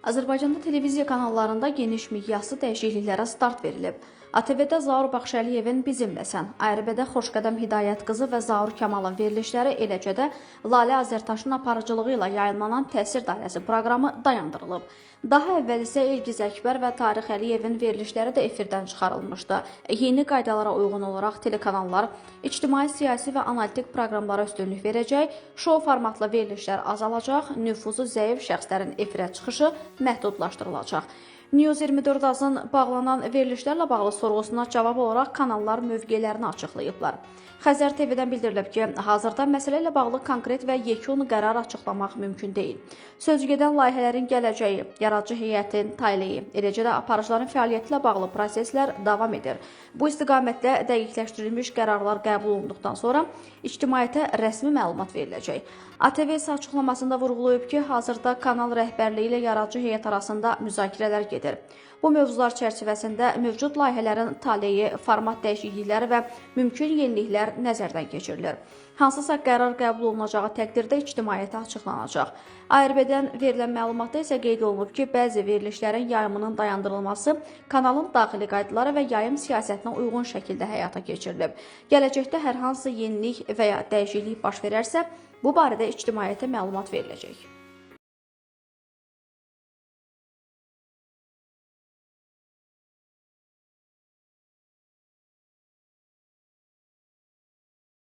Azərbaycanda televiziya kanallarında geniş miqyaslı dəyişikliklərə start verilib. ATV-də Zaur Baxşəliyevin Bizimləsən, ARB-də Xoşqədəm Hidayət qızı və Zaur Kamalın verilişləri, eləcə də Lalə Azərtaşın aparıcılığı ilə yayınlanan Təsir Dairəsi proqramı dayandırılıb. Daha əvvəl isə İlgiz Əkbər və Tarix Əliyevin verilişləri də efirdən çıxarılmışdı. Yeni qaydalara uyğun olaraq telekanallar ictimai, siyasi və analitik proqramlara üstünlük verəcək, şou formatlı verilişlər azalacaq, nüfuzu zəif şəxslərin efirə çıxışı məhdudlaşdırılacaq. News 24 AZ-ın bağlanan verilişlərlə bağlı sorğusuna cavab olaraq kanallar mövqelərini açıqlayıblar. Xəzər TV-dən bildirilib ki, hazırda məsələ ilə bağlı konkret və yekun qərar açıqlamaq mümkün deyil. Sözügedən layihələrin gələcəyi, yaradıcı heyətin taleyi, eləcə də aparıcıların fəaliyyəti ilə bağlı proseslər davam edir. Bu istiqamətdə dəqiqləşdirilmiş qərarlar qəbul olunduqdan sonra ictimaiyyətə rəsmi məlumat veriləcək. ATV isə açıqlamasında vurğulayıb ki, hazırda kanal rəhbərliyi ilə yaradıcı heyət arasında müzakirələr gedir. Bu mövzular çərçivəsində mövcud layihələrin taleyi, format dəyişiklikləri və mümkün yeniliklər nəzərdən keçirilir. Hansısa qərar qəbul olunacağı təqdirdə ictimaiyyətə açıqlanacaq. ARB-dən verilən məlumatda isə qeyd olunub ki, bəzi verilişlərin yayımının dayandırılması kanalın daxili qaydaları və yayım siyasətinə uyğun şəkildə həyata keçirilib. Gələcəkdə hər hansı yenilik və ya dəyişiklik baş verərsə, bu barədə ictimaiyyətə məlumat veriləcək.